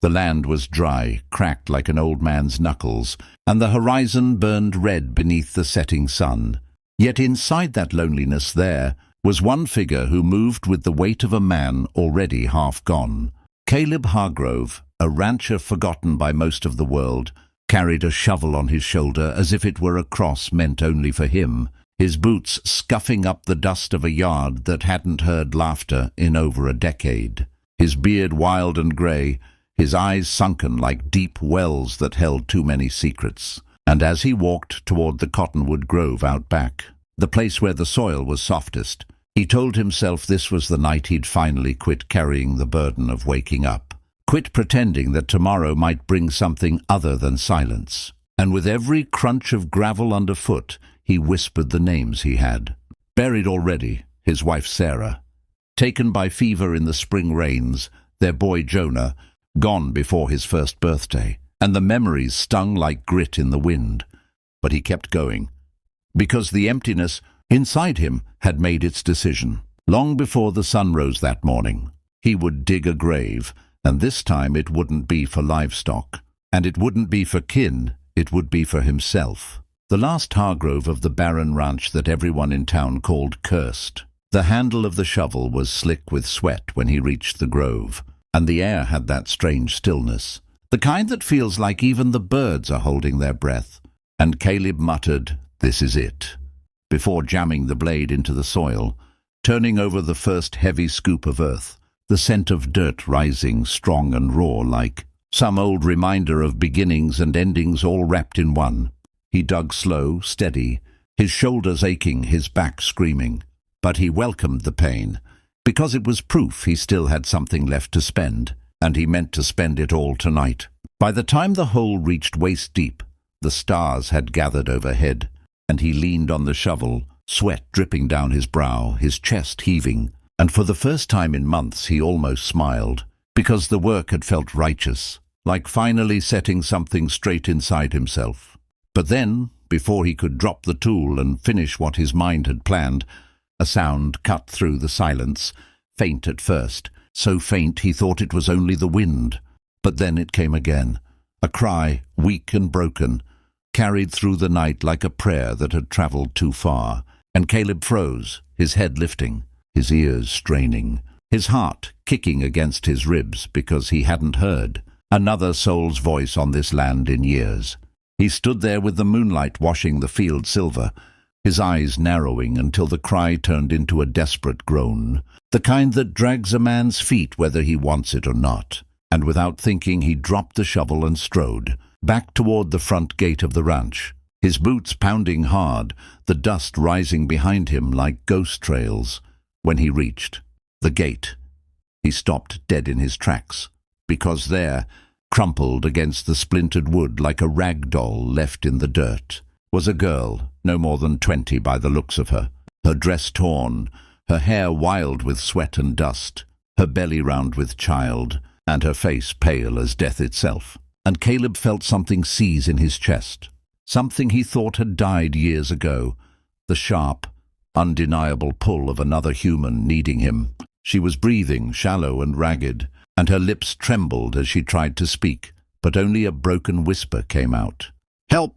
The land was dry, cracked like an old man's knuckles, and the horizon burned red beneath the setting sun. Yet inside that loneliness there was one figure who moved with the weight of a man already half gone. Caleb Hargrove, a rancher forgotten by most of the world, carried a shovel on his shoulder as if it were a cross meant only for him, his boots scuffing up the dust of a yard that hadn't heard laughter in over a decade. His beard wild and grey, his eyes sunken like deep wells that held too many secrets. And as he walked toward the cottonwood grove out back, the place where the soil was softest, he told himself this was the night he'd finally quit carrying the burden of waking up, quit pretending that tomorrow might bring something other than silence. And with every crunch of gravel underfoot, he whispered the names he had. Buried already, his wife Sarah. Taken by fever in the spring rains, their boy Jonah, gone before his first birthday. And the memories stung like grit in the wind. But he kept going, because the emptiness inside him had made its decision. Long before the sun rose that morning, he would dig a grave, and this time it wouldn't be for livestock, and it wouldn't be for kin, it would be for himself. The last Hargrove of the barren ranch that everyone in town called cursed. The handle of the shovel was slick with sweat when he reached the grove, and the air had that strange stillness, the kind that feels like even the birds are holding their breath. And Caleb muttered, "This is it," before jamming the blade into the soil, turning over the first heavy scoop of earth, the scent of dirt rising strong and raw like some old reminder of beginnings and endings all wrapped in one. He dug slow, steady, his shoulders aching, his back screaming. But he welcomed the pain, because it was proof he still had something left to spend, and he meant to spend it all tonight. By the time the hole reached waist deep, the stars had gathered overhead, and he leaned on the shovel, sweat dripping down his brow, his chest heaving, and for the first time in months he almost smiled, because the work had felt righteous, like finally setting something straight inside himself. But then, before he could drop the tool and finish what his mind had planned, a sound cut through the silence, faint at first, so faint he thought it was only the wind. But then it came again, a cry, weak and broken, carried through the night like a prayer that had travelled too far, and Caleb froze, his head lifting, his ears straining, his heart kicking against his ribs because he hadn't heard another soul's voice on this land in years. He stood there with the moonlight washing the field silver, his eyes narrowing until the cry turned into a desperate groan, the kind that drags a man's feet whether he wants it or not. And without thinking he dropped the shovel and strode back toward the front gate of the ranch, his boots pounding hard, the dust rising behind him like ghost trails. When he reached the gate, he stopped dead in his tracks, because there, crumpled against the splintered wood like a rag doll left in the dirt, was a girl, no more than 20 by the looks of her, her dress torn, her hair wild with sweat and dust, her belly round with child, and her face pale as death itself. And Caleb felt something seize in his chest, something he thought had died years ago, the sharp, undeniable pull of another human needing him. She was breathing, shallow and ragged, and her lips trembled as she tried to speak, but only a broken whisper came out. "Help!"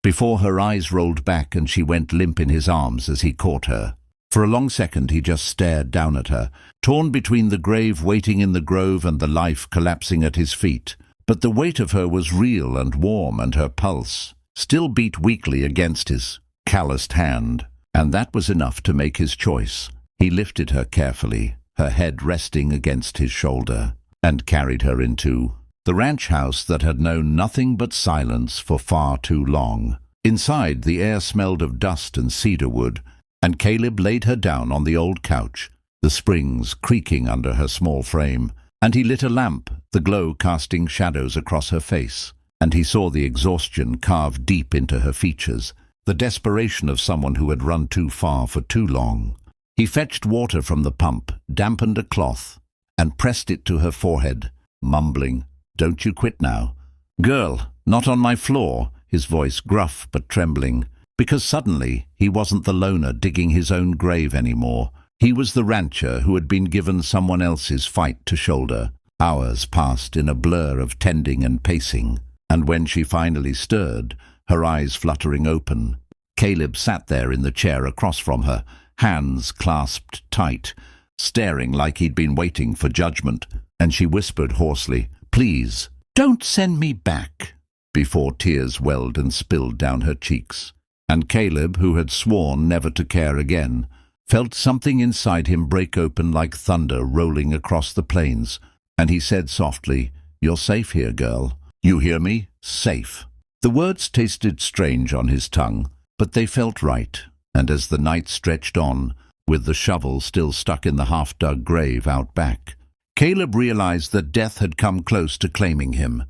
Before her eyes rolled back and she went limp in his arms as he caught her. For a long second he just stared down at her, torn between the grave waiting in the grove and the life collapsing at his feet. But the weight of her was real and warm, and her pulse still beat weakly against his calloused hand. And that was enough to make his choice. He lifted her carefully, her head resting against his shoulder, and carried her into the ranch house that had known nothing but silence for far too long. Inside, the air smelled of dust and cedar wood, and Caleb laid her down on the old couch, the springs creaking under her small frame, and he lit a lamp, the glow casting shadows across her face, and he saw the exhaustion carved deep into her features, the desperation of someone who had run too far for too long. He fetched water from the pump, dampened a cloth, and pressed it to her forehead, mumbling, "Don't you quit now. Girl, not on my floor," his voice gruff but trembling, because suddenly he wasn't the loner digging his own grave anymore. He was the rancher who had been given someone else's fight to shoulder, Hours passed in a blur of tending and pacing, and when she finally stirred, her eyes fluttering open, Caleb sat there in the chair across from her, hands clasped tight, staring like he'd been waiting for judgment, and she whispered hoarsely, "Please, don't send me back," before tears welled and spilled down her cheeks. And Caleb, who had sworn never to care again, felt something inside him break open like thunder rolling across the plains, and he said softly, "You're safe here, girl. You hear me? Safe." The words tasted strange on his tongue, but they felt right, and as the night stretched on, with the shovel still stuck in the half-dug grave out back, Caleb realized that death had come close to claiming him.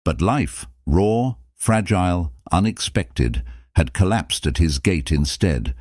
But life, raw, fragile, unexpected, had collapsed at his gate instead,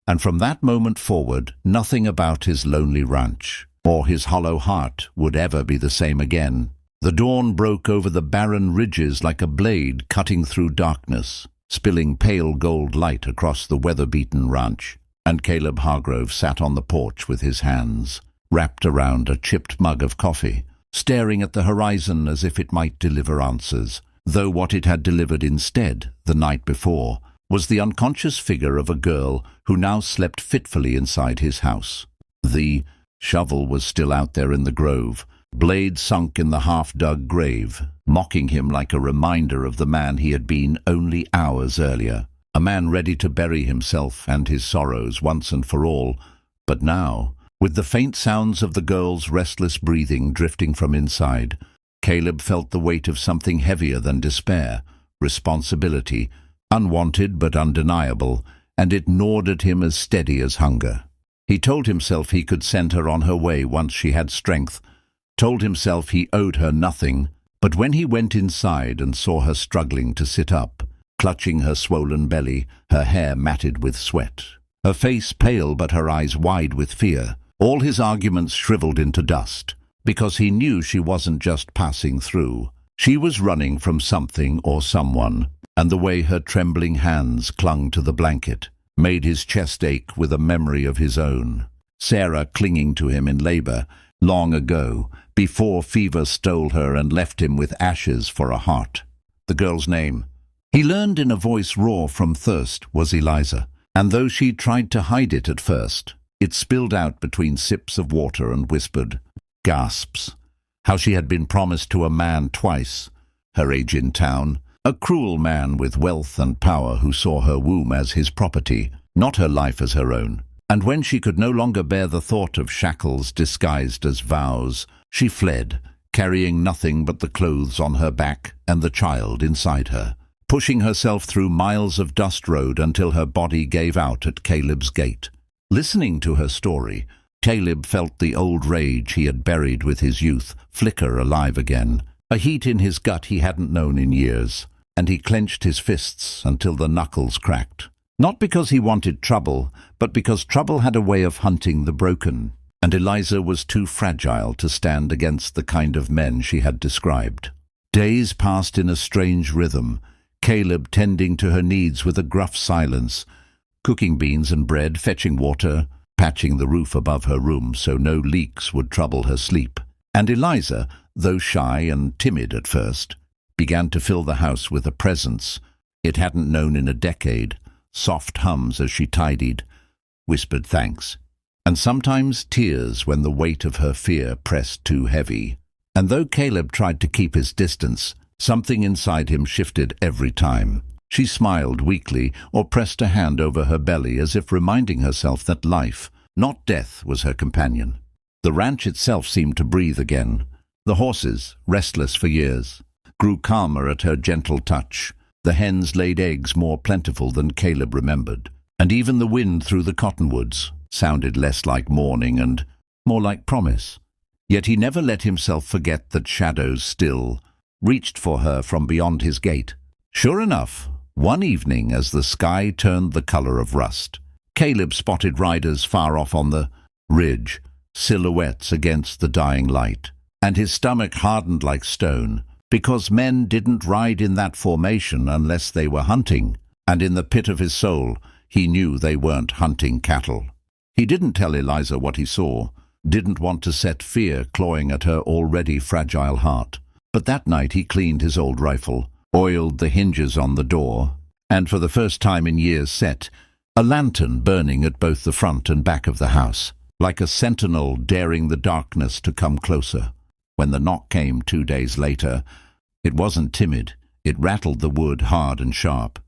and from that moment forward, nothing about his lonely ranch or his hollow heart would ever be the same again. The dawn broke over the barren ridges like a blade cutting through darkness, spilling pale gold light across the weather-beaten ranch, and Caleb Hargrove sat on the porch with his hands wrapped around a chipped mug of coffee, staring at the horizon as if it might deliver answers, though what it had delivered instead, the night before, was the unconscious figure of a girl who now slept fitfully inside his house. The shovel was still out there in the grove, blade sunk in the half-dug grave, mocking him like a reminder of the man he had been only hours earlier, a man ready to bury himself and his sorrows once and for all. But now, with the faint sounds of the girl's restless breathing drifting from inside, Caleb felt the weight of something heavier than despair, responsibility, unwanted but undeniable, and it gnawed at him as steady as hunger. He told himself he could send her on her way once she had strength, told himself he owed her nothing, but when he went inside and saw her struggling to sit up, clutching her swollen belly, her hair matted with sweat, her face pale but her eyes wide with fear, all his arguments shriveled into dust, because he knew she wasn't just passing through. She was running from something or someone, and the way her trembling hands clung to the blanket made his chest ache with a memory of his own. Sarah clinging to him in labor, long ago, before fever stole her and left him with ashes for a heart. The girl's name, he learned in a voice raw from thirst, was Eliza, and though she tried to hide it at first, it spilled out between sips of water and whispered gasps. How she had been promised to a man twice, her age in town, a cruel man with wealth and power who saw her womb as his property, not her life as her own. And when she could no longer bear the thought of shackles disguised as vows, she fled, carrying nothing but the clothes on her back and the child inside her, pushing herself through miles of dust road until her body gave out at Caleb's gate. Listening to her story, Caleb felt the old rage he had buried with his youth flicker alive again, a heat in his gut he hadn't known in years, and he clenched his fists until the knuckles cracked. Not because he wanted trouble, but because trouble had a way of hunting the broken, and Eliza was too fragile to stand against the kind of men she had described. Days passed in a strange rhythm, Caleb tending to her needs with a gruff silence, cooking beans and bread, fetching water, patching the roof above her room so no leaks would trouble her sleep. And Eliza, though shy and timid at first, began to fill the house with a presence it hadn't known in a decade, soft hums as she tidied, whispered thanks, and sometimes tears when the weight of her fear pressed too heavy. And though Caleb tried to keep his distance, something inside him shifted every time. She smiled weakly or pressed a hand over her belly as if reminding herself that life, not death, was her companion. The ranch itself seemed to breathe again. The horses, restless for years, grew calmer at her gentle touch. The hens laid eggs more plentiful than Caleb remembered, and even the wind through the cottonwoods sounded less like mourning and more like promise. Yet he never let himself forget that shadows still reached for her from beyond his gate. Sure enough, one evening as the sky turned the color of rust, Caleb spotted riders far off on the ridge, silhouettes against the dying light, and his stomach hardened like stone, because men didn't ride in that formation unless they were hunting, and in the pit of his soul he knew they weren't hunting cattle. He didn't tell Eliza what he saw, didn't want to set fear clawing at her already fragile heart. But that night he cleaned his old rifle, oiled the hinges on the door, and for the first time in years set a lantern burning at both the front and back of the house, like a sentinel daring the darkness to come closer. When the knock came 2 days later, it wasn't timid. It rattled the wood hard and sharp,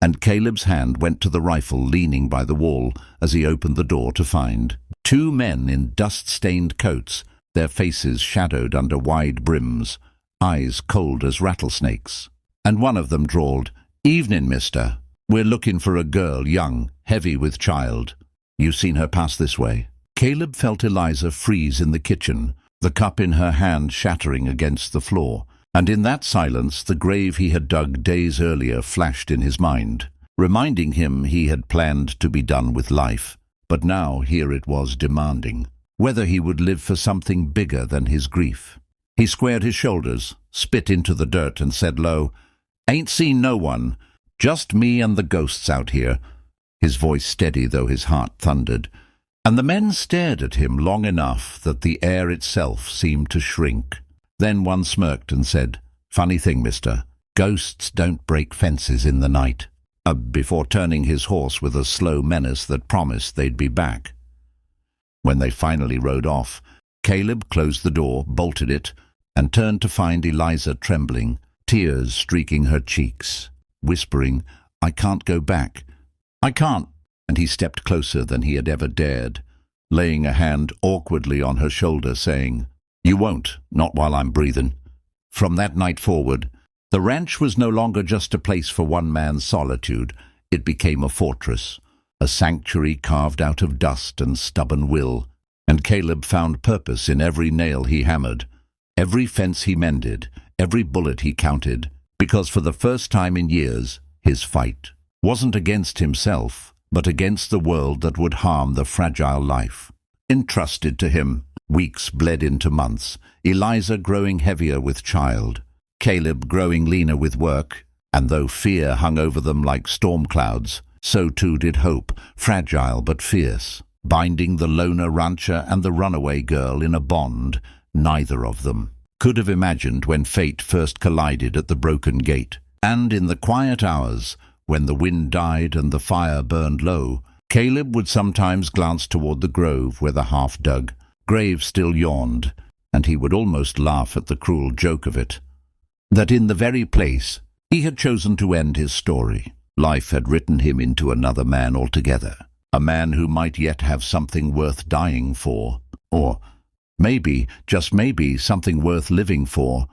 and Caleb's hand went to the rifle leaning by the wall as he opened the door to find 2 men in dust-stained coats, their faces shadowed under wide brims, eyes cold as rattlesnakes. And one of them drawled, "Evening, mister. We're looking for a girl, young, heavy with child. You seen her pass this way?" Caleb felt Eliza freeze in the kitchen, the cup in her hand shattering against the floor, and in that silence the grave he had dug days earlier flashed in his mind, reminding him he had planned to be done with life, but now here it was demanding whether he would live for something bigger than his grief. He squared his shoulders, spit into the dirt, and said low, "Ain't seen no one. Just me and the ghosts out here," his voice steady though his heart thundered. And the men stared at him long enough that the air itself seemed to shrink. Then one smirked and said, "Funny thing, mister. Ghosts don't break fences in the night," before turning his horse with a slow menace that promised they'd be back. When they finally rode off, Caleb closed the door, bolted it, and turned to find Eliza trembling, tears streaking her cheeks, whispering, "I can't go back. I can't." And he stepped closer than he had ever dared, laying a hand awkwardly on her shoulder, saying, "You won't, not while I'm breathing." From that night forward, the ranch was no longer just a place for one man's solitude. It became a fortress, a sanctuary carved out of dust and stubborn will, and Caleb found purpose in every nail he hammered, every fence he mended, every bullet he counted, because for the first time in years, his fight wasn't against himself, but against the world that would harm the fragile life entrusted to him. Weeks bled into months, Eliza growing heavier with child, Caleb growing leaner with work, and though fear hung over them like storm clouds, so too did hope, fragile but fierce, binding the loner rancher and the runaway girl in a bond neither of them could have imagined when fate first collided at the broken gate. And in the quiet hours, when the wind died and the fire burned low, Caleb would sometimes glance toward the grove where the half-dug grave still yawned, and he would almost laugh at the cruel joke of it, that in the very place he had chosen to end his story, life had written him into another man altogether, a man who might yet have something worth dying for, or maybe, just maybe, something worth living for,